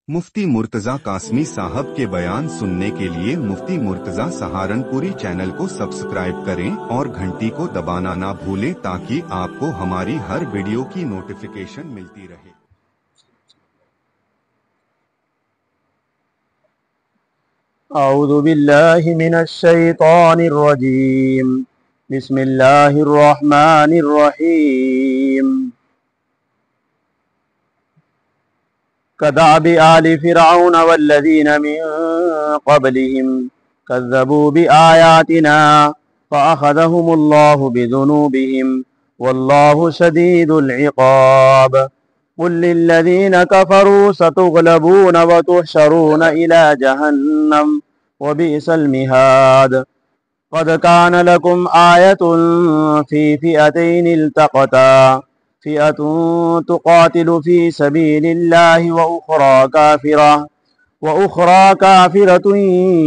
मुफ्ती मुर्तजा कासमी साहब के बयान सुनने के लिए मुफ्ती मुर्तजा सहारनपुरी चैनल को सब्सक्राइब करें और घंटी को दबाना ना भूलें ताकि आपको हमारी हर वीडियो की नोटिफिकेशन मिलती रहे। अऊज़ु बिल्लाहि मिनश शैतानिर रजीम। बिस्मिल्लाहिर रहमानिर रहीम। कदाबि आलि फिरऔन वल्लज़ीन मिन क़ब्लिहिम कज़्ज़बू बिआयातिना फ़अख़ज़हुमुल्लाहु बिज़ुनूबिहिम वल्लाहु शदीदुल इक़ाब। कुल लिल्लज़ीन कफ़रू सतुग़लबून वतुहशरून इला जहन्नम वबिअसल मिहाद। क़द कान लकुम आयतुन फ़ी फ़िअतैनि इल्तक़ता फ़िअतुन तुक़ातिलु फ़ी सबीलिल्लाहि वउख़रा काफ़िरतुन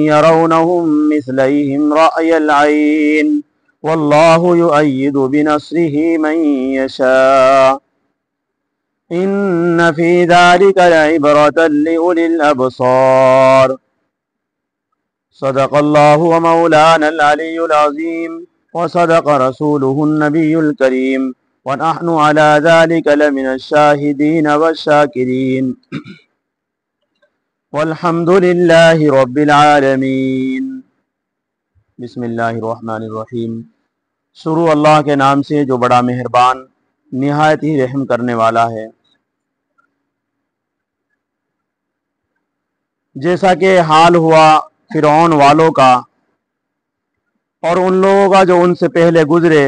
यरौनहुम मिस्लैहिम रअयल ऐन वल्लाहु युअय्यिदु बिनस्रिहि मन यशा। इन्न फ़ी ज़ालिका लइब्रतन लिउलिल अब्सार। सदक़ल्लाहु व मौलानल अलियुल अज़ीम व सदक़ रसूलुहुन नबियुल करीम व नहनु अला ज़ालिका लमिनश शाहिदीन वश्शाकिरीन वल्हम्दुलिल्लाहि रब्बिल आलमीन। बिस्मिल्लाहिर्रहमानिर्रहीम। शुरू अल्लाह के नाम से जो बड़ा मेहरबान निहायत ही रहम करने वाला है। जैसा कि हाल हुआ फिरौन वालों का और उन लोगों का जो उनसे पहले गुजरे,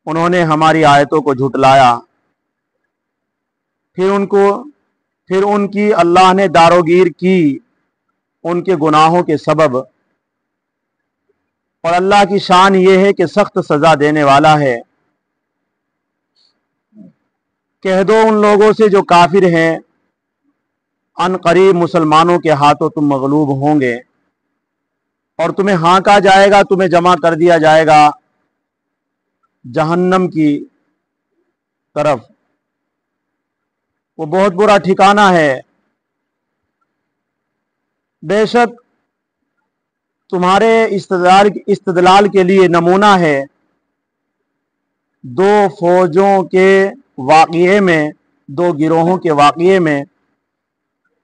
उन्होंने हमारी आयतों को झुटलाया, फिर उनकी अल्लाह ने दारोगीर की उनके गुनाहों के सबब। और अल्लाह की शान ये है कि सख्त सजा देने वाला है। कह दो उन लोगों से जो काफिर हैं, अन करीब मुसलमानों के हाथों तुम मगलूब होंगे और तुम्हें हाँका जाएगा, तुम्हें जमा कर दिया जाएगा जहन्नम की तरफ। वो बहुत बुरा ठिकाना है। बेशक तुम्हारे इस्तदलाल के लिए नमूना है दो फौजों के वाक़ये में, दो गिरोहों के वाक़ये में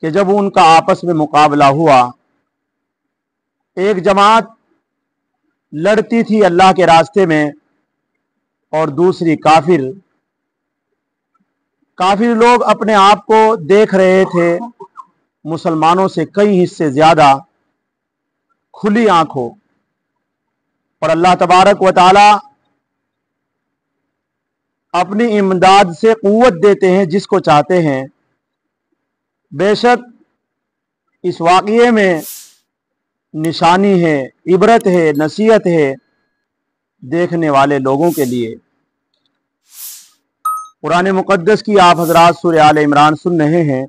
कि जब उनका आपस में मुकाबला हुआ, एक जमात लड़ती थी अल्लाह के रास्ते में और दूसरी काफिर लोग अपने आप को देख रहे थे मुसलमानों से कई हिस्से ज्यादा खुली आंखों। और अल्लाह तबारक व तआला अपनी इमदाद से कुव्वत देते हैं जिसको चाहते हैं। बेशक इस वाक़ये में निशानी है, इबरत है, नसीहत है देखने वाले लोगों के लिए। कुरान मुक़द्दस की आप हजरात सूरह आले इमरान सुन रहे हैं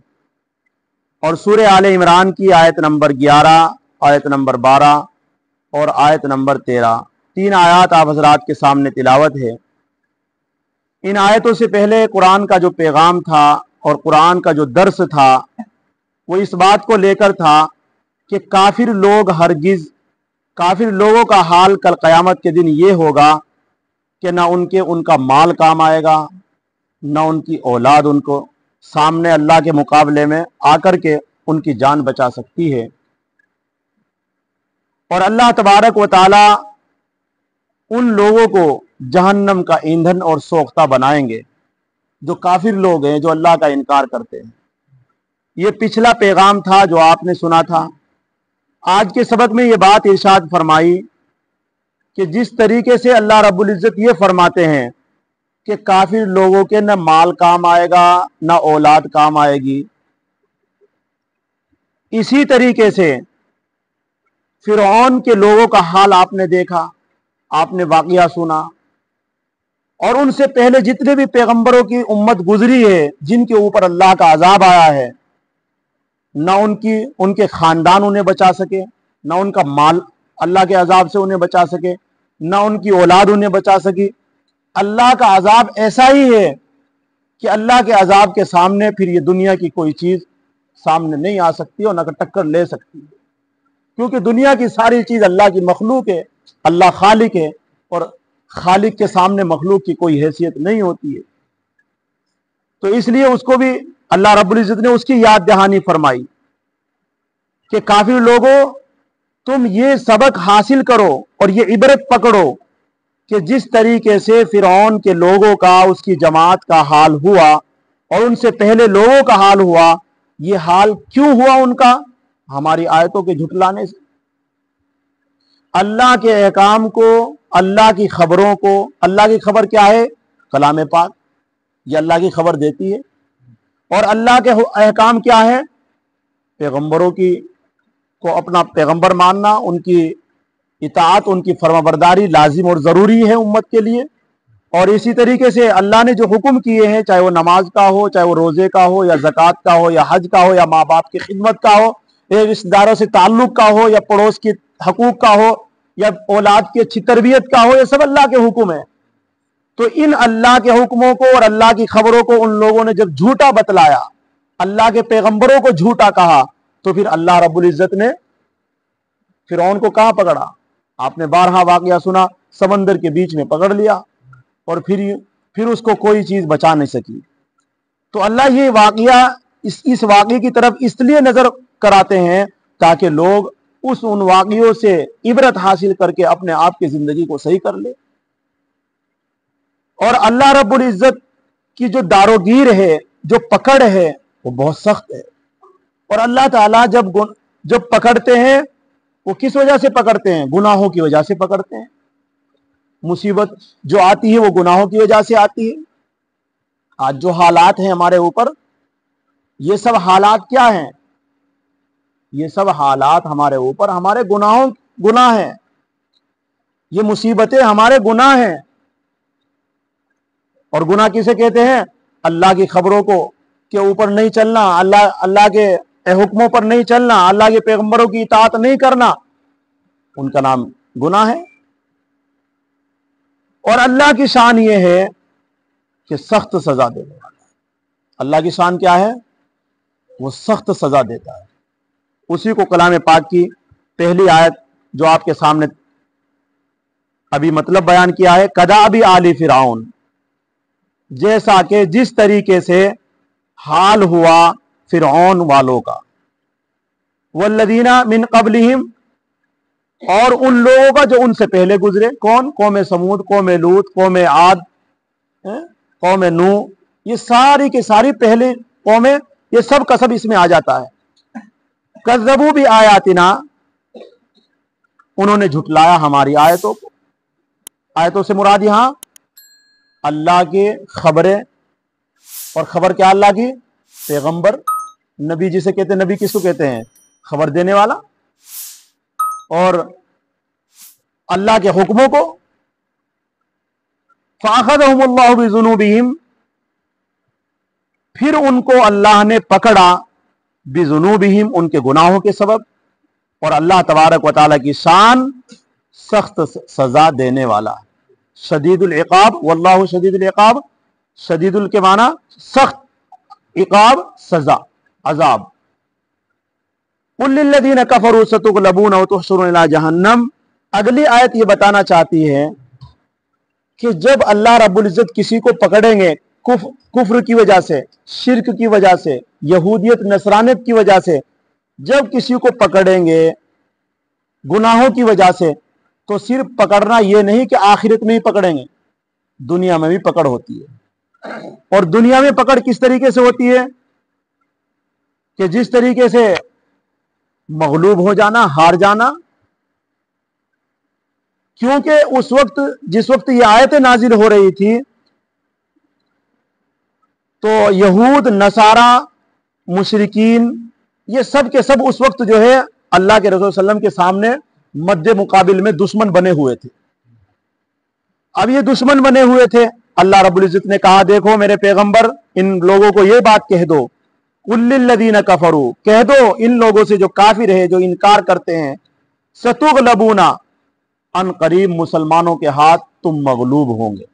और सूरह आले इमरान की आयत नंबर 11, आयत नंबर 12 और आयत नंबर 13, 3 आयत आप हजरात के सामने तिलावत है। इन आयतों से पहले कुरान का जो पैगाम था और कुरान का जो दर्स था वो इस बात को लेकर था कि काफिर लोगों का हाल कल क़यामत के दिन ये होगा कि ना उनका माल काम आएगा, ना उनकी औलाद उनको सामने अल्लाह के मुकाबले में आकर के उनकी जान बचा सकती है। और अल्लाह तबारक व ताला उन लोगों को जहन्नम का ईंधन और सोख्ता बनाएंगे जो काफिर लोग हैं, जो अल्लाह का इनकार करते हैं। ये पिछला पैगाम था जो आपने सुना था। आज के सबक में ये बात इरशाद फरमाई कि जिस तरीके से अल्लाह रब्बुल इज़्ज़त ये फरमाते हैं कि काफिर लोगों के न माल काम आएगा, न औलाद काम आएगी, इसी तरीके से फिरौन के लोगों का हाल आपने देखा, आपने वाक़या सुना। और उनसे पहले जितने भी पैगंबरों की उम्मत गुजरी है जिनके ऊपर अल्लाह का अजाब आया है, ना उनके खानदान उन्हें बचा सके, ना उनका माल अल्लाह के अजाब से उन्हें बचा सके, ना उनकी औलाद उन्हें बचा सकी। अल्लाह का अजाब ऐसा ही है कि अल्लाह के अजाब के सामने फिर ये दुनिया की कोई चीज सामने नहीं आ सकती और न टक्कर ले सकती है, क्योंकि दुनिया की सारी चीज अल्लाह की मखलूक है, अल्लाह खालिक है, और खालिक के सामने मखलूक की कोई हैसियत नहीं होती है। तो इसलिए उसको भी अल्लाह रब्बुल इज्जत ने उसकी याद दहानी फरमाई कि काफिर लोगों, तुम ये सबक हासिल करो और ये इबरत पकड़ो कि जिस तरीके से फिरौन के लोगों का, उसकी जमात का हाल हुआ और उनसे पहले लोगों का हाल हुआ, ये हाल क्यों हुआ उनका? हमारी आयतों के झुटलाने से। अल्लाह के अहकाम को, अल्लाह की खबरों को, अल्लाह की खबर क्या है? कलाम पाक, ये अल्लाह की खबर देती है। और अल्लाह के अहकाम क्या है? पैगंबरों की को अपना पैगंबर मानना, उनकी इताअत, उनकी फरमाबरदारी लाजिम और ज़रूरी है उम्मत के लिए। और इसी तरीके से अल्लाह ने जो हुक्म किए हैं, चाहे वो नमाज का हो, चाहे वो रोज़े का हो, या ज़कात का हो, या हज का हो, या माँ बाप की खिदमत का हो, या रिश्तेदारों से ताल्लुक़ का हो, या पड़ोस के हकूक़ का हो, या औलाद की अच्छी तरबियत का हो, ये सब अल्लाह के हुक्म है। तो इन अल्लाह के हुक्मों को और अल्लाह की खबरों को उन लोगों ने जब झूठा बतलाया, अल्लाह के पैगंबरों को झूठा कहा, तो फिर अल्लाह रब्बुल इज्जत ने फिरौन को कहां पकड़ा? आपने 12 वाकया सुना, समंदर के बीच में पकड़ लिया और फिर उसको कोई चीज बचा नहीं सकी। तो अल्लाह ये वाकया, इस वाकये की तरफ इसलिए नजर कराते हैं ताकि लोग उन वाकयों से इबरत हासिल करके अपने आप की जिंदगी को सही कर ले। और अल्लाह रब्बुल इज्जत की जो दारोगीर है, जो पकड़ है, वो बहुत सख्त है। और अल्लाह ताला जब पकड़ते हैं, वो किस वजह से पकड़ते हैं? गुनाहों की वजह से पकड़ते हैं। मुसीबत जो आती है वो गुनाहों की वजह से आती है। आज जो हालात हैं हमारे ऊपर, ये सब हालात क्या हैं? ये सब हालात हमारे ऊपर हमारे गुनाह हैं। ये मुसीबतें हमारे गुनाह हैं। और गुनाह किसे कहते हैं? अल्लाह की खबरों के ऊपर नहीं चलना, अल्लाह के हुक्मों पर नहीं चलना, अल्लाह के पैगंबरों की इताअत नहीं करना, उनका नाम गुनाह है। और अल्लाह की शान ये है कि सख्त सजा देने वाला। अल्लाह की शान क्या है? वो सख्त सजा देता है। उसी को कलाम पाक की पहली आयत जो आपके सामने अभी मतलब बयान किया है, कदा भी आली फिरौन, जैसा कि जिस तरीके से हाल हुआ फिरौन वालों का, वल्लदीना मिन कबलिहिम, और उन लोगों का जो उनसे पहले गुजरे। कौन? कौम समूद, कौम लूत, कौम आद, कौम नू, ये सारी की सारी पहले कौमें, ये सब का सब इसमें आ जाता है। कज़्ज़बू भी आयातिना, उन्होंने झुटलाया हमारी आयतों को। आयतों से मुराद यहां अल्लाह की खबरें, और खबर क्या अल्लाह की? पैगंबर, नबी जिसे कहते हैं। नबी किसको कहते हैं? खबर देने वाला। और अल्लाह के हुक्मों को। फ़अख़ज़हुमुल्लाहु बिज़ुनूबिहिम, फिर उनको अल्लाह ने पकड़ा, बिज़ुनूबिहिम, उनके गुनाहों के सबब। और अल्लाह तबारक व तआला की शान सख्त सजा देने वाला है। शदीदुल इक़ाब, वल्लाहु शदीदुल इक़ाब। शदीदुल के माना सख्त, इक़ाब सजा, अजाब। कुल लिल्लज़ीना कफ़रू सतुग़लबून व तुहशरून इला जहन्नम। अगली आयत ये बताना चाहती है कि जब अल्लाह रब्बुल इज़्ज़त किसी को पकड़ेंगे कुफ्र की वजह से, शिर्क की वजह से, यहूदियत नसरानियत की वजह से, जब किसी को पकड़ेंगे गुनाहों की वजह से, तो सिर्फ पकड़ना ये नहीं कि आखिरत में ही पकड़ेंगे, दुनिया में भी पकड़ होती है। और दुनिया में पकड़ किस तरीके से होती है? कि जिस तरीके से मगलूब हो जाना, हार जाना। क्योंकि उस वक्त, जिस वक्त ये आयतें नाजिल हो रही थी, तो यहूद, नसारा, मुशरिकीन, ये सब के सब उस वक्त जो है अल्लाह के रसूल सल्लल्लाहु अलैहि वसल्लम के सामने मद्दे मुकाबिल में दुश्मन बने हुए थे। अब ये दुश्मन बने हुए थे। अल्लाह रब्बुल इज्जत ने कहा, देखो मेरे पैगंबर, इन लोगों को ये बात कह दो, कुल लिल्लज़ीना कफरू, कह दो इन लोगों से जो काफिर है, जो इनकार करते हैं, सतुग़लबूना, अन करीब मुसलमानों के हाथ तुम मगलूब होंगे।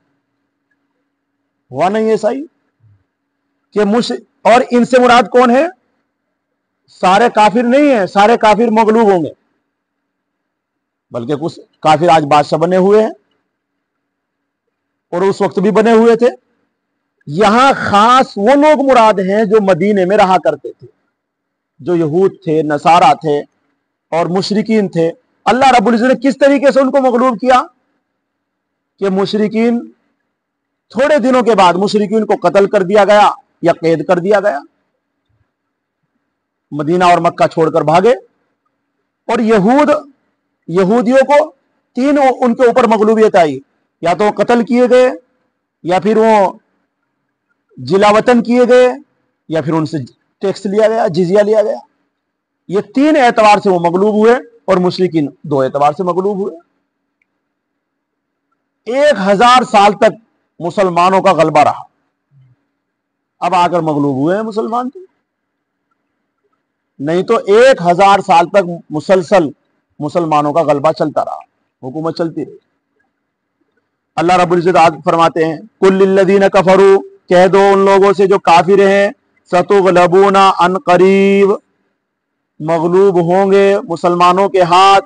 हुआ नहीं ऐसा ही? कि और इनसे मुराद कौन है? सारे काफिर नहीं है, सारे काफिर मगलूब होंगे, बल्कि कुछ काफिर आज बादशाह बने हुए हैं और उस वक्त भी बने हुए थे। यहां खास वो लोग मुराद हैं जो मदीने में रहा करते थे, जो यहूद थे, नसारा थे और मुशरिकीन थे। अल्लाह रब्बुल इज्जत ने किस तरीके से उनको मगलूब किया कि मुशरिकीन थोड़े दिनों के बाद मुशरिकीन को कत्ल कर दिया गया या कैद कर दिया गया, मदीना और मक्का छोड़कर भागे। और यहूदियों को तीन उनके ऊपर मगलूबियत आई, या तो कत्ल किए गए, या फिर वो जिलावतन किए गए, या फिर उनसे टैक्स लिया गया, जिजिया लिया गया। ये तीन एतबार से वो मगलूब हुए और मुशरिकीन दो एतबार से मगलूब हुए। 1000 साल तक मुसलमानों का गलबा रहा, अब आकर मगलूब हुए हैं मुसलमान तो, नहीं तो 1000 साल तक मुसलसल मुसलमानों का गलबा चलता रहा, हुकूमत चलती रही। अल्लाह रब्बुल इज्जत आज फरमाते हैं, कुल लिल्लज़ीना कफरू, कह दो उन लोगों से जो काफिर हैं, सतुगलबूना अन करीब, मगलूब होंगे मुसलमानों के हाथ,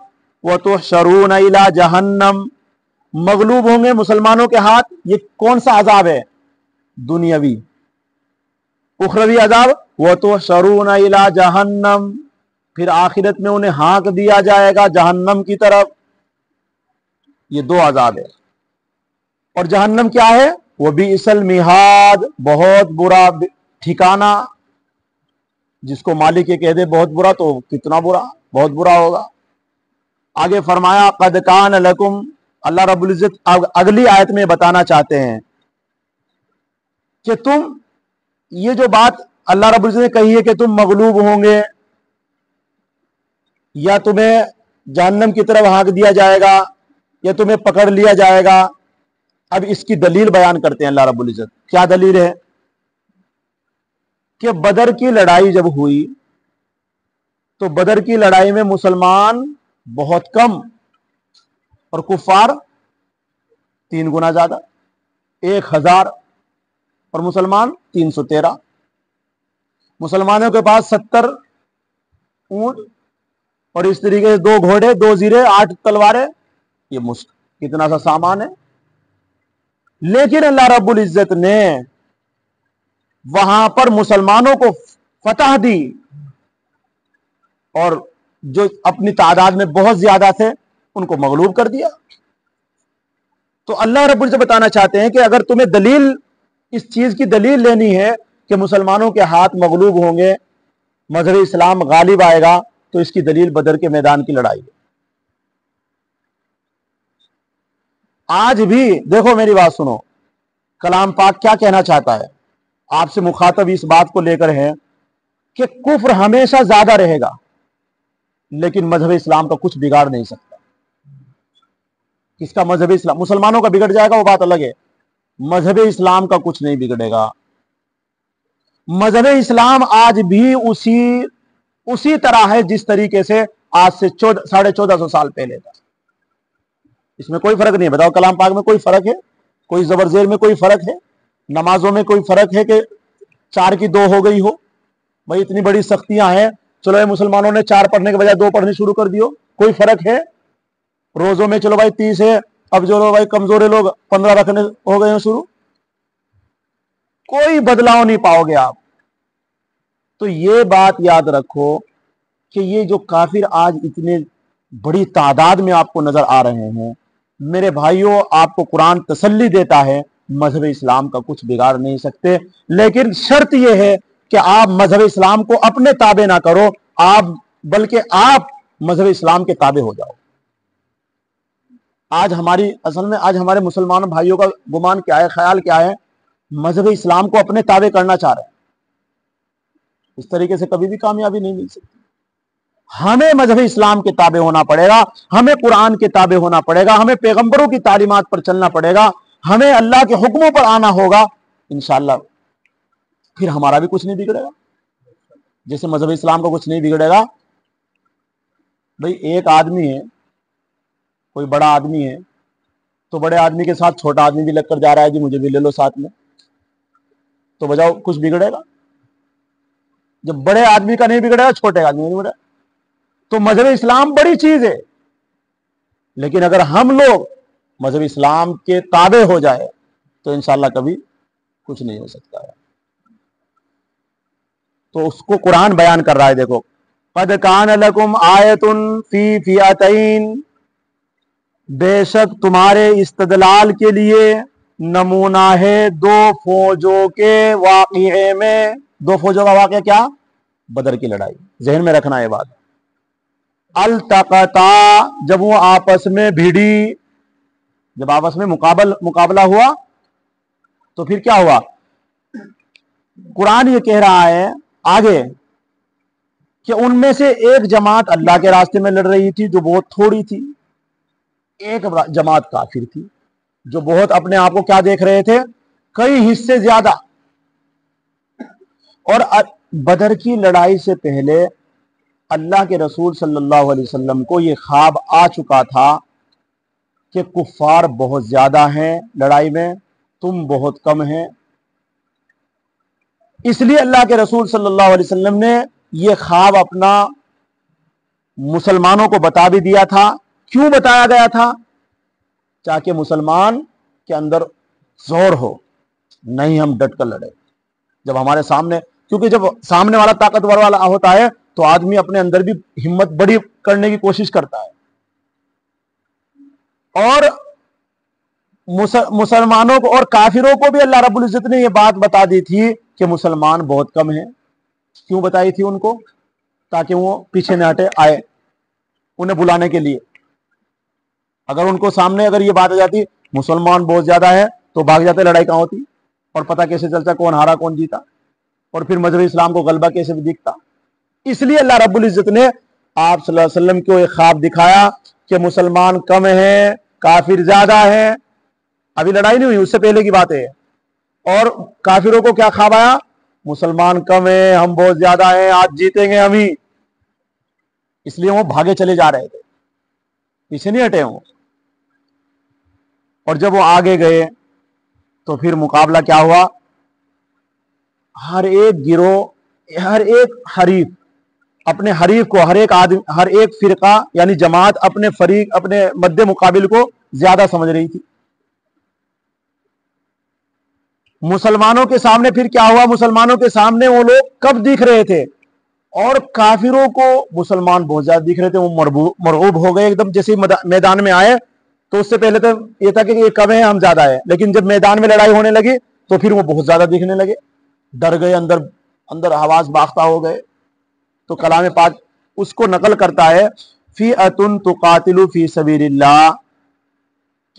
व तुहशरून इला जहन्नम, मगलूब होंगे मुसलमानों के हाथ। ये कौन सा अजाब है? दुनियावी, उखरवी अजाब। व तुहशरून इला जहन्नम, फिर आखिरत में उन्हें हाँक दिया जाएगा जहन्नम की तरफ। ये दो अजाब है। और जहन्नम क्या है? वो बिइसल मिहाद, बहुत बुरा ठिकाना। जिसको मालिक ये कह दे बहुत बुरा, तो कितना बुरा, बहुत बुरा होगा। आगे फरमाया, कद कान लकुम, अल्लाह रब्बुल इज्जत अगली आयत में बताना चाहते हैं कि तुम, ये जो बात अल्लाह रब्बुल इज्जत ने कही है कि तुम मगलूब होंगे या तुम्हें जहन्नम की तरफ हाँक दिया जाएगा या तुम्हें पकड़ लिया जाएगा, अब इसकी दलील बयान करते हैं अल्लाह रब्बुल इज्जत। क्या दलील है? कि बदर की लड़ाई जब हुई तो बदर की लड़ाई में मुसलमान बहुत कम और कुफार 3 गुना ज्यादा, 1000 और मुसलमान 313। मुसलमानों के पास 70 ऊंट और इस तरीके से 2 घोड़े, 2 जीरे, 8 तलवारें, ये मुश्किल कितना सा सामान है। लेकिन अल्लाह रब्बुल इज्जत ने वहां पर मुसलमानों को फतह दी और जो अपनी तादाद में बहुत ज्यादा थे उनको मगलूब कर दिया। तो अल्लाह रब्बुल इज्जत बताना चाहते हैं कि अगर तुम्हें दलील, इस चीज की दलील लेनी है कि मुसलमानों के हाथ मगलूब होंगे, मजहब इस्लाम गालिब आएगा, तो इसकी दलील बदर के मैदान की लड़ाई है। आज भी देखो, मेरी बात सुनो, कलाम पाक क्या कहना चाहता है? आपसे मुखातब इस बात को लेकर है कि कुफ्र हमेशा ज्यादा रहेगा, लेकिन मजहब इस्लाम का कुछ बिगाड़ नहीं सकता। किसका? मजहब इस्लाम। मुसलमानों का बिगड़ जाएगा वो बात अलग है, मजहब इस्लाम का कुछ नहीं बिगड़ेगा। मजहब इस्लाम आज भी उसी तरह है जिस तरीके से आज से 1450 साल पहले था। इसमें कोई फर्क नहीं है। बताओ, कलाम पाक में कोई फर्क है? कोई जबरजेर में कोई फर्क है? नमाजों में कोई फर्क है कि 4 की 2 हो गई हो? भाई इतनी बड़ी सख्तियां हैं, चलो ये मुसलमानों ने 4 पढ़ने के बजाय 2 पढ़नी शुरू कर दियो, कोई फर्क है? रोजों में चलो भाई 30 है, अब जो भाई कमजोरे लोग 15 रखने हो गए हैं शुरू, कोई बदलाव नहीं पाओगे आप। तो ये बात याद रखो कि ये जो काफिर आज इतने बड़ी तादाद में आपको नजर आ रहे हैं, मेरे भाइयों, आपको कुरान तसल्ली देता है, मजहब इस्लाम का कुछ बिगाड़ नहीं सकते। लेकिन शर्त यह है कि आप मजहब इस्लाम को अपने ताबे ना करो, बल्कि आप मजहब इस्लाम के ताबे हो जाओ। आज हमारे मुसलमान भाइयों का गुमान क्या है, ख्याल क्या है? मजहब इस्लाम को अपने ताबे करना चाह रहे हैं। इस तरीके से कभी भी कामयाबी नहीं मिल सकती। हमें मजहब इस्लाम के ताबे होना पड़ेगा, हमें कुरान के ताबे होना पड़ेगा, हमें पैगंबरों की तालीमात पर चलना पड़ेगा, हमें अल्लाह के हुक्मों पर आना होगा। इंशाअल्लाह फिर हमारा भी कुछ नहीं बिगड़ेगा, जैसे मजहब इस्लाम का कुछ नहीं बिगड़ेगा। भाई एक आदमी है, कोई बड़ा आदमी है, तो बड़े आदमी के साथ छोटा आदमी भी लगकर जा रहा है, जी मुझे भी ले लो साथ में, तो बजाओ कुछ बिगड़ेगा? جب بڑے آدمی کا نہیں بگڑے گا چھوٹے آدمی نہیں بگڑے. تو مذہب اسلام بڑی چیز ہے، لیکن اگر ہم لوگ مذہب اسلام کے تابع ہو جائے تو انشاءاللہ کبھی کچھ نہیں ہو سکتا ہے. تو اس کو قرآن بیان کر رہا ہے. دیکھو قد کان لکم آیۃ فی فئتین، بے شک تمہارے استدلال کے لیے نمونہ ہے دو فوجوں کے واقعے میں. دو فوجوں کا واقعہ کیا؟ بدر کی لڑائی. ذہن میں رکھنا یہ بات. التقطا، جب وہ آپس میں بھیڑی، جب آپس میں مقابلہ ہوا تو پھر کیا ہوا؟ قرآن یہ کہہ رہا ہے آگے کہ ان میں سے ایک جماعت اللہ کے راستے میں لڑ رہی تھی جو بہت تھوڑی تھی، ایک جماعت کافر تھی جو بہت اپنے آپ کو کیا دیکھ رہے تھے؟ کئی حصے زیادہ. اور بدر کی لڑائی سے پہلے اللہ کے رسول صلی اللہ علیہ وسلم کو یہ خواب آ چکا تھا کہ کفار بہت زیادہ ہیں لڑائی میں، تم بہت کم ہیں. اس لیے اللہ کے رسول صلی اللہ علیہ وسلم نے یہ خواب اپنا مسلمانوں کو بتا بھی دیا تھا. کیوں بتایا گیا تھا؟ تاکہ مسلمان کے اندر زور ہو، نہیں ہم ڈٹ کر لڑے. جب ہمارے سامنے، کیونکہ جب سامنے والا طاقتور والا ہوتا ہے تو آدمی اپنے اندر بھی ہمت بڑی کرنے کی کوشش کرتا ہے. اور مسلمانوں کو اور کافروں کو بھی اللہ رب العزت نے یہ بات بتا دی تھی کہ مسلمان بہت کم ہیں. کیوں بتائی تھی ان کو؟ تاکہ وہ پیچھے نہ ہٹے، آئے انہیں بلانے کے لیے. اگر ان کو سامنے اگر یہ بات آ جاتی مسلمان بہت زیادہ ہے تو بھاگ جاتے، لڑائی کہاں ہوتی اور پتہ کیسے چلتا کون ہارا کون جیتا، اور پھر مذہب اسلام کو غلبہ کیسے بھی دکھتا. اس لیے اللہ رب العزت نے آپ صلی اللہ علیہ وسلم کو ایک خواب دکھایا کہ مسلمان کم ہیں، کافر زیادہ ہیں. ابھی لڑائی نہیں ہوئی، اس سے پہلے کی بات ہے. اور کافروں کو کیا خواب آیا؟ مسلمان کم ہیں، ہم بہت زیادہ ہیں، آج جیتیں گے ہم ہی. اس لیے وہ بھاگے چلے جا رہے تھے، پیچھے نہیں ہٹے ہوں. اور جب وہ آگے گئے تو پھر مقابلہ کیا ہوا؟ ہر ایک گروہ، ہر ایک حریف اپنے حریف کو، ہر ایک آدمی، ہر ایک فرقہ یعنی جماعت اپنے فریق، اپنے مد مقابل کو زیادہ سمجھ رہی تھی. مسلمانوں کے سامنے پھر کیا ہوا؟ مسلمانوں کے سامنے وہ لوگ کب دکھ رہے تھے؟ اور کافروں کو مسلمان بہت زیادہ دکھ رہے تھے. وہ مرعوب ہو گئے ایک دم. جیسے میدان میں آئے تو اس سے پہلے تو یہ تھا کہ یہ کم ہے ہم زیادہ ہے، لیکن جب میدان میں لڑائی ہونے لگی تو پھر وہ بہت زیادہ دکھنے لگے، ڈر گئے، اندر حواس باختہ ہو گئے. تو کلام پاک اس کو نقل کرتا ہے فئۃ تقاتل فی سبیل اللہ،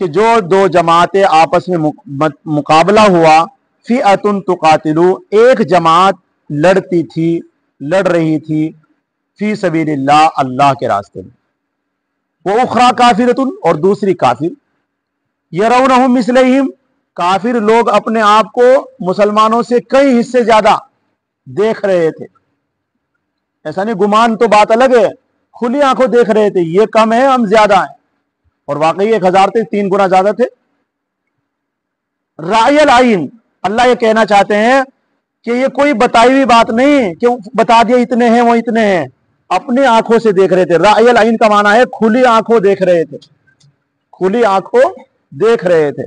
کہ جو دو جماعتیں آپس میں مقابلہ ہوا، فئۃ تقاتل، ایک جماعت لڑتی تھی، لڑ رہی تھی، فی سبیل اللہ، اللہ کے راستے میں، وہ اخری کافرۃ، اور دوسری کافر، یرونہم مثلیہم، کافر لوگ اپنے آپ کو مسلمانوں سے کئی حصے زیادہ دیکھ رہے تھے. ایسا نہیں، گمان تو بات الگ ہے، کھلی آنکھوں دیکھ رہے تھے یہ کم ہے ہم زیادہ ہیں، اور واقعی 1000 تھے، 3 گنا زیادہ تھے. رائے العین، اللہ یہ کہنا چاہتے ہیں کہ یہ کوئی بتائی ہوئی بات نہیں کہ بتا دیا اتنے ہیں وہ اتنے ہیں، اپنی آنکھوں سے دیکھ رہے تھے. رائے العین کا معنی ہے کھلی آنکھوں دیکھ رہے تھے، کھلی آنکھوں دیکھ رہے تھے.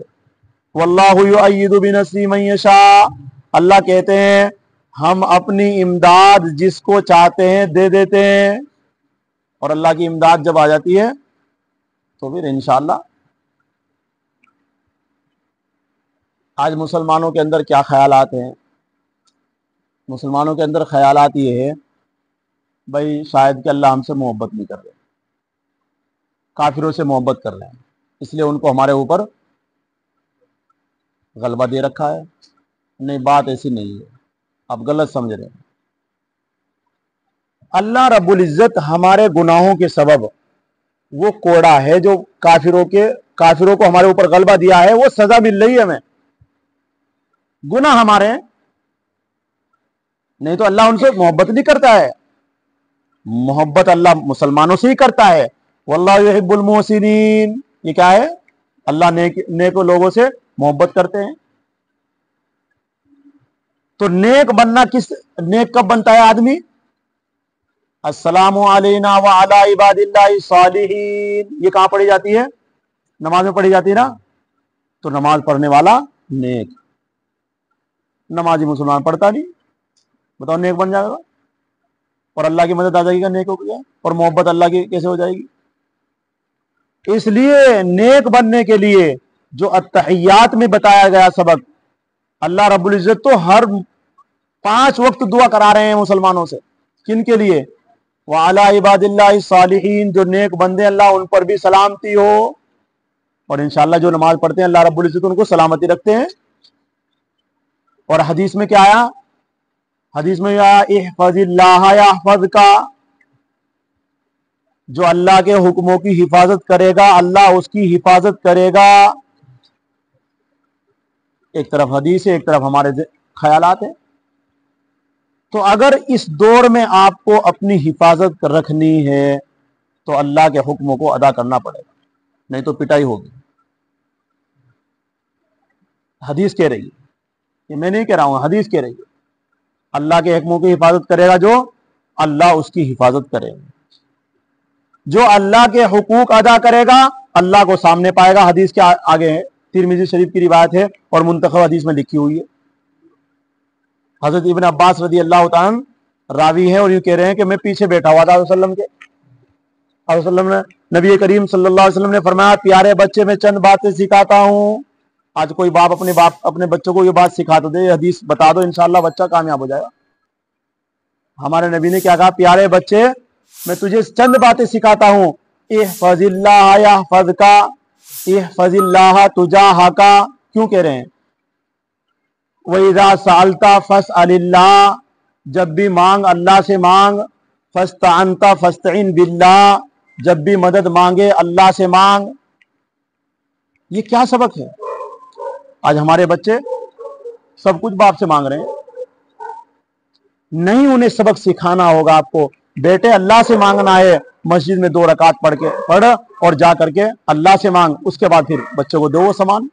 واللہ یؤید بنصرہ من یشاء، اللہ کہتے ہیں ہم اپنی امداد جس کو چاہتے ہیں دے دیتے ہیں. اور اللہ کی امداد جب آ جاتی ہے تو پھر انشاءاللہ. آج مسلمانوں کے اندر کیا خیالات ہیں؟ مسلمانوں کے اندر خیالات یہ ہے بھائی شاید کہ اللہ ہم سے محبت نہیں کر رہے، کافروں سے محبت کر رہے ہیں، اس لیے ان کو ہمارے اوپر غلبہ دے رکھا ہے. نہیں، بات ایسی نہیں ہے، آپ غلط سمجھ رہے ہیں. اللہ رب العزت ہمارے گناہوں کے سبب وہ کوڑا ہے جو کافروں کو ہمارے اوپر غلبہ دیا ہے، وہ سزا مل رہی ہے ہمیں. گناہ ہمارے ہیں، نہیں تو اللہ ان سے محبت نہیں کرتا ہے. محبت اللہ مسلمانوں سے ہی کرتا ہے. واللہ یحب المحسنین، یہ کیا ہے؟ اللہ نیک لوگوں سے محبت کرتے ہیں. तो नेक बनना नेक कब बनता है आदमी? अस्सलामु अलैना व अला इबादिल्लाहि सालिहीन, ये कहां पढ़ी जाती है? नमाज में पढ़ी जाती है ना। तो नमाज पढ़ने वाला नेक, नमाजी मुसलमान पढ़ता नहीं, बताओ नेक बन जाएगा? और अल्लाह की मदद आ जाएगी, नेक हो गया, और मोहब्बत अल्लाह की कैसे हो जाएगी? इसलिए नेक बनने के लिए जो अत्तहियात में बताया गया सबक, अल्लाह रब्बुल इज्जत तो हर 5 वक्त दुआ करा रहे हैं मुसलमानों से। किन के लिए? व अला इबादिल्लाहि सालिहीन, जो नेक बंदे अल्लाह उन पर भी सलामती हो। और इंशाअल्लाह जो नमाज पढ़ते हैं अल्लाह रब्बुल इज्जत उनको सलामती रखते हैं। और हदीस में क्या आया? हदीस में आया इहफज़िल्लाह यहफज़का, जो अल्लाह के हुक्मों की हिफाजत करेगा अल्लाह उसकी हिफाजत करेगा। एक तरफ हदीस है, एक तरफ हमारे ख्यालात है। तो अगर इस दौर में आपको अपनी हिफाजत रखनी है तो अल्लाह के हुक्मों को अदा करना पड़ेगा, नहीं तो पिटाई होगी। हदीस कह रही है, ये मैं नहीं कह रहा हूं, हदीस कह रही है। अल्लाह के हुक्मों की हिफाजत करेगा जो, अल्लाह उसकी हिफाजत करेगा। जो अल्लाह के हुकूक अदा करेगा अल्लाह को सामने पाएगा। हदीस के आगे है, तिरमिज़ी शरीफ की रिवायत है और मुंतखब हदीस में लिखी हुई है। हजरत इब्न अब्बास रदी अल्लाह तआला अन्हु रावी है और यूं कह रहे हैं कि मैं पीछे बैठा हुआ था वसल्लम के। नबी करीम सल्लल्लाहु अलैहि वसल्लम ने फरमाया, प्यारे बच्चे मैं चंद बातें सिखाता हूँ। आज कोई बाप अपने बच्चों को ये बात सिखा तो दे, हदीस बता दो, इंशाअल्लाह बच्चा कामयाब हो जाएगा। हमारे नबी ने क्या कहा? प्यारे बच्चे मैं तुझे चंद बातें सिखाता हूँ। इहफज़िल्लाह यहफज़का, इहफज़िल्लाह तुजाहका। क्यों कह रहे हैं? वइज़ा सअल्ता फस्अलिल्लाह, जब भी मांग अल्लाह से मांग। फस्तअनता फस्तईन बिल्लाह, जब भी मदद मांगे अल्लाह से मांग। ये क्या सबक है? आज हमारे बच्चे सब कुछ बाप से मांग रहे हैं। नहीं, उन्हें सबक सिखाना होगा आपको। बेटे अल्लाह से मांगना है, मस्जिद में 2 रकात पढ़ और जा करके अल्लाह से मांग, उसके बाद फिर बच्चों को दो वो सामान।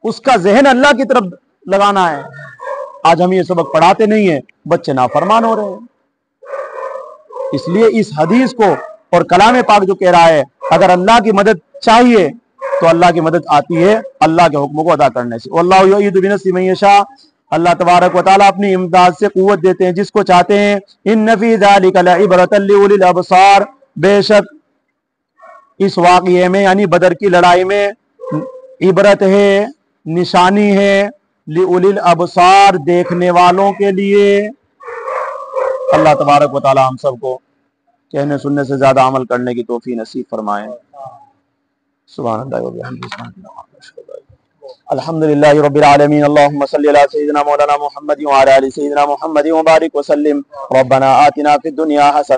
उसका जहन अल्लाह की तरफ लगाना है। आज हम ये सबक पढ़ाते नहीं है, बच्चे नाफरमान हो रहे हैं। इसलिए इस हदीस को और कलाम पाक जो कह रहा है, अगर अल्लाह की मदद चाहिए तो अल्लाह की मदद आती है अल्लाह के हुक्मों को अदा करने से। वल्लाहु युईदु बिनस्रिही मन यशा, अल्लाह तबारक व तआला अपनी इमदाद से कुव्वत देते हैं जिसको चाहते हैं। इन्न फी ज़ालिका लइब्रतन लिउलिल अबसार, बेशक इस वाक़ये में यानी बदर की लड़ाई में इबरत है, निशानी है, लिउलिल अबसार, देखने वालों के लिए। अल्लाह तबारक व तआला हम सबको कहने सुनने से ज्यादा अमल करने की तौफीक नसीब फरमाए। सुभान अल्लाह व बिहम्दिही, अल्हम्दुलिल्लाहि रब्बिल आलमीन। अल्लाहुम्मा सल्लि अला सय्यिदिना मौलाना मुहम्मद व अला आलि सय्यिदिना मुहम्मद व बारिक व सल्लिम। रब्बना आतिना फिद दुनिया हसना